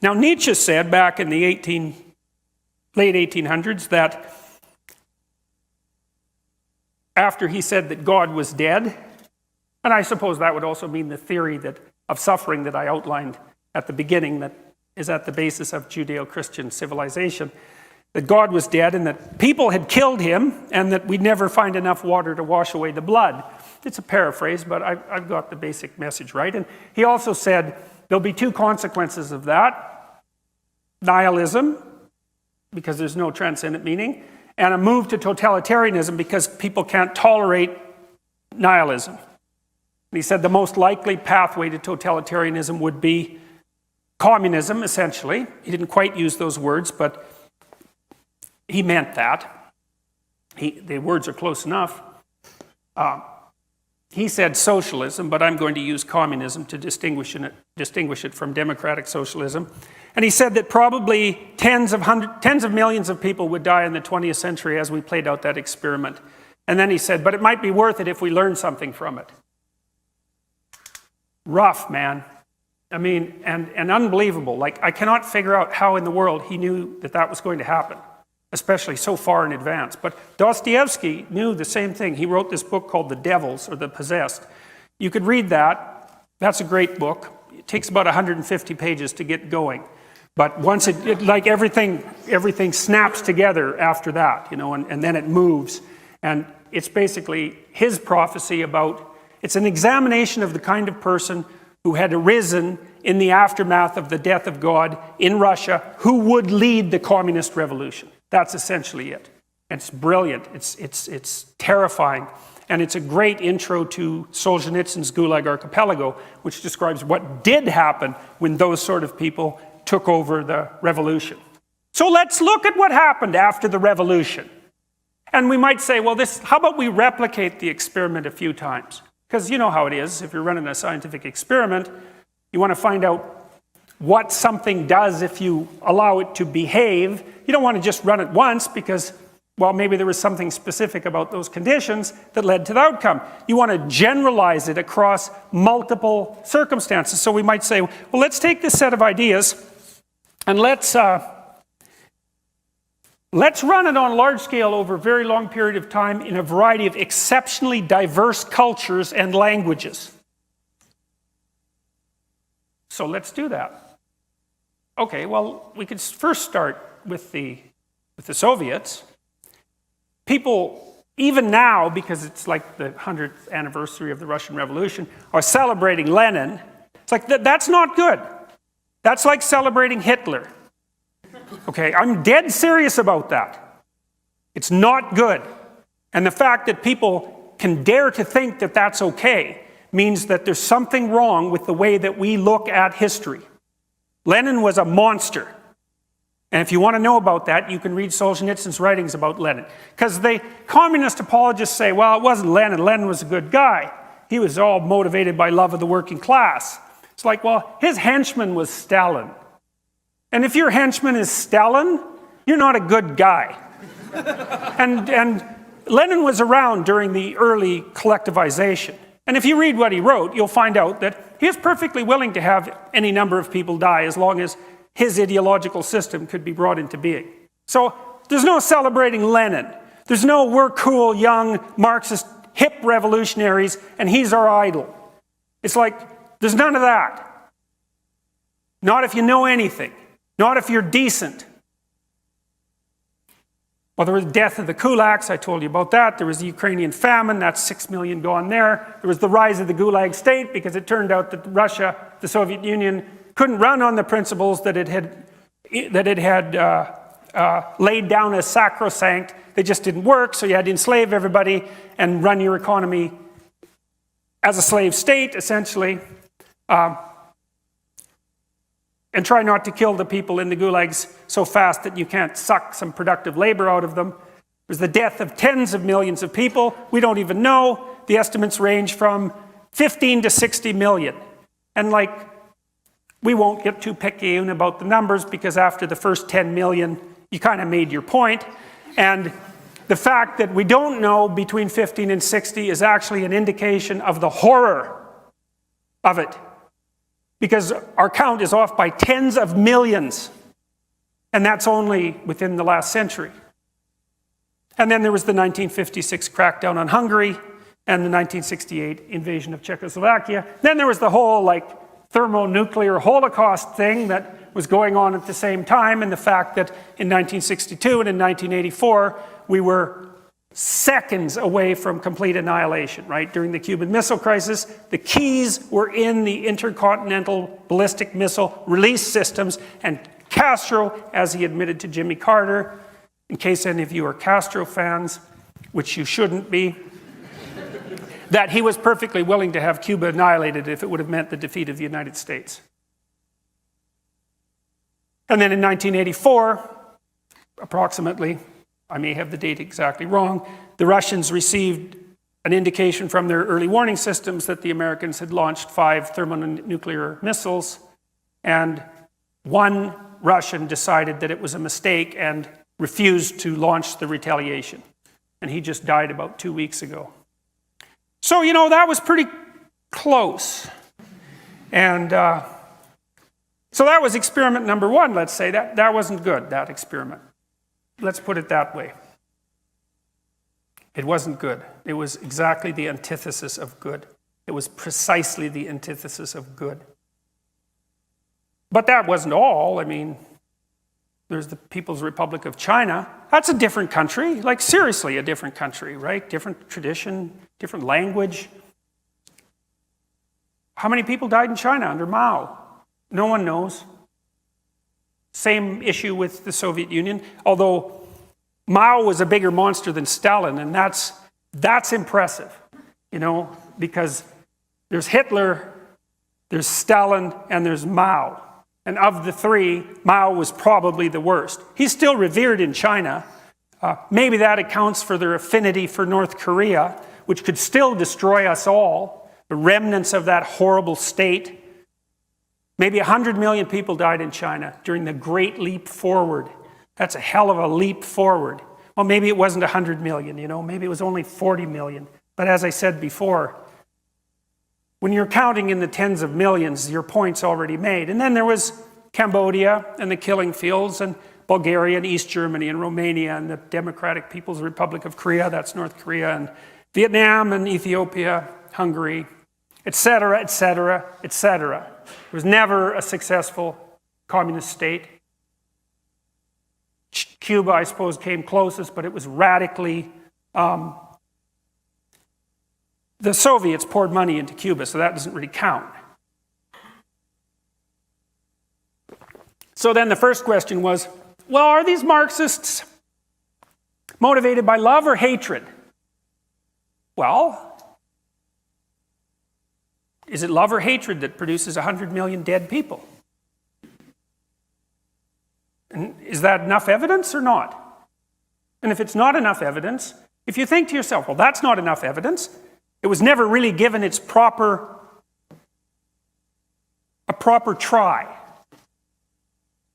Now, Nietzsche said back in the late 1800s that after he said that God was dead, and I suppose that would also mean the theory of suffering that I outlined at the beginning that is at the basis of Judeo-Christian civilization, that God was dead and that people had killed him and that we'd never find enough water to wash away the blood. It's a paraphrase, but I've got the basic message right. And he also said there'll be two consequences of that: nihilism, because there's no transcendent meaning, and a move to totalitarianism because people can't tolerate nihilism. And he said the most likely pathway to totalitarianism would be communism, essentially. He didn't quite use those words, but he meant that. The words are close enough. He said socialism, but I'm going to use communism to distinguish it from democratic socialism. And he said that probably tens of millions of people would die in the 20th century as we played out that experiment. And then he said, but it might be worth it if we learn something from it. Rough, man. I mean, and unbelievable. Like, I cannot figure out how in the world he knew that was going to happen, especially so far in advance. But Dostoevsky knew the same thing. He wrote this book called The Devils, or The Possessed. You could read that. That's a great book. It takes about 150 pages to get going. But once it like everything snaps together after that, you know, and then it moves. And it's basically his prophecy about, it's an examination of the kind of person who had arisen in the aftermath of the death of God in Russia, who would lead the communist revolution. That's essentially it. It's brilliant. It's terrifying. And it's a great intro to Solzhenitsyn's Gulag Archipelago, which describes what did happen when those sort of people took over the revolution. So let's look at what happened after the revolution. And we might say, well, how about we replicate the experiment a few times? Because you know how it is. If you're running a scientific experiment, you want to find out what something does if you allow it to behave. You don't want to just run it once because, well, maybe there was something specific about those conditions that led to the outcome. You want to generalize it across multiple circumstances. So we might say, well, let's take this set of ideas and let's run it on a large scale over a very long period of time in a variety of exceptionally diverse cultures and languages. So let's do that. Okay, well, we could first start with the Soviets. People, even now, because it's like the 100th anniversary of the Russian Revolution, are celebrating Lenin. It's like, that's not good. That's like celebrating Hitler. Okay, I'm dead serious about that. It's not good. And the fact that people can dare to think that that's okay means that there's something wrong with the way that we look at history. Lenin was a monster. And if you want to know about that, you can read Solzhenitsyn's writings about Lenin. Because the communist apologists say, well, it wasn't Lenin. Lenin was a good guy. He was all motivated by love of the working class. It's like, well, his henchman was Stalin. And if your henchman is Stalin, you're not a good guy. and Lenin was around during the early collectivization. And if you read what he wrote, you'll find out that he was perfectly willing to have any number of people die as long as his ideological system could be brought into being. So there's no celebrating Lenin. There's no we're cool, young, Marxist, hip revolutionaries, and he's our idol. It's like, there's none of that. Not if you know anything. Not if you're decent. Well, there was the death of the kulaks, I told you about that. There was the Ukrainian famine, that's 6 million gone there. There was the rise of the Gulag state because it turned out that Russia, the Soviet Union, couldn't run on the principles that it had laid down as sacrosanct. They just didn't work, so you had to enslave everybody and run your economy as a slave state, essentially. And try not to kill the people in the gulags so fast that you can't suck some productive labor out of them. There's the death of tens of millions of people. We don't even know. The estimates range from 15 to 60 million. And like, we won't get too picayune about the numbers because after the first 10 million, you kind of made your point. And the fact that we don't know between 15 and 60 is actually an indication of the horror of it. because our count is off by tens of millions. And that's only within the last century. And then there was the 1956 crackdown on Hungary and the 1968 invasion of Czechoslovakia. Then there was the whole thermonuclear Holocaust thing that was going on at the same time, and the fact that in 1962 and in 1984 we were seconds away from complete annihilation, right? During the Cuban Missile Crisis, the keys were in the intercontinental ballistic missile release systems, and Castro, as he admitted to Jimmy Carter, in case any of you are Castro fans, which you shouldn't be, that he was perfectly willing to have Cuba annihilated if it would have meant the defeat of the United States. And then in 1984, approximately, I may have the date exactly wrong, the Russians received an indication from their early warning systems that the Americans had launched 5 thermonuclear missiles, and one Russian decided that it was a mistake and refused to launch the retaliation. And he just died about 2 weeks ago. So, that was pretty close. And so that was experiment number 1, let's say. That wasn't good, that experiment. Let's put it that way. It wasn't good. It was exactly the antithesis of good. It was precisely the antithesis of good. But that wasn't all. There's the People's Republic of China. That's a different country, seriously a different country, right? Different tradition, different language. How many people died in China under Mao? No one knows. Same issue with the Soviet Union, although Mao was a bigger monster than Stalin, and that's impressive, because there's Hitler, there's Stalin, and there's Mao. And of the 3, Mao was probably the worst. He's still revered in China. Maybe that accounts for their affinity for North Korea, which could still destroy us all, the remnants of that horrible state. Maybe 100 million people died in China during the Great Leap Forward. That's a hell of a leap forward. Well, maybe it wasn't 100 million, maybe it was only 40 million. But as I said before, when you're counting in the tens of millions, your point's already made. And then there was Cambodia and the killing fields, and Bulgaria and East Germany and Romania and the Democratic People's Republic of Korea, that's North Korea, and Vietnam and Ethiopia, Hungary, etc., etc., etc. It was never a successful communist state. Cuba, I suppose, came closest, but it was radically... The Soviets poured money into Cuba, so that doesn't really count. So then the first question was, well, are these Marxists motivated by love or hatred? Well, is it love or hatred that produces 100 million dead people? And is that enough evidence or not? And if it's not enough evidence, if you think to yourself, well, that's not enough evidence, it was never really given a proper try.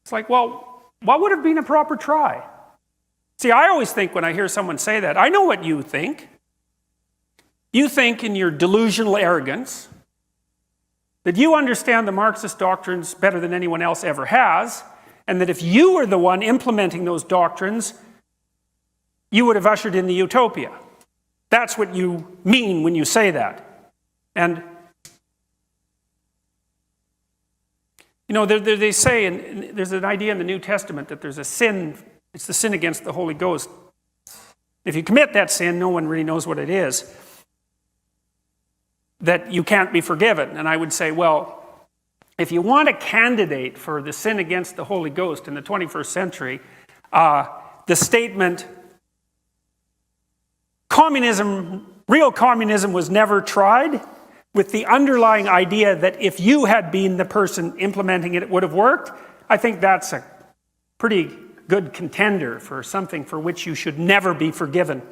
It's like, well, what would have been a proper try? See, I always think when I hear someone say that, I know what you think. You think in your delusional arrogance that you understand the Marxist doctrines better than anyone else ever has, and that if you were the one implementing those doctrines, you would have ushered in the utopia. That's what you mean when you say that. And, they say, and there's an idea in the New Testament that there's a sin, it's the sin against the Holy Ghost. If you commit that sin, no one really knows what it is, that you can't be forgiven. And I would say, well, if you want a candidate for the sin against the Holy Ghost in the 21st century, the statement, real communism was never tried, with the underlying idea that if you had been the person implementing it, it would have worked, I think that's a pretty good contender for something for which you should never be forgiven.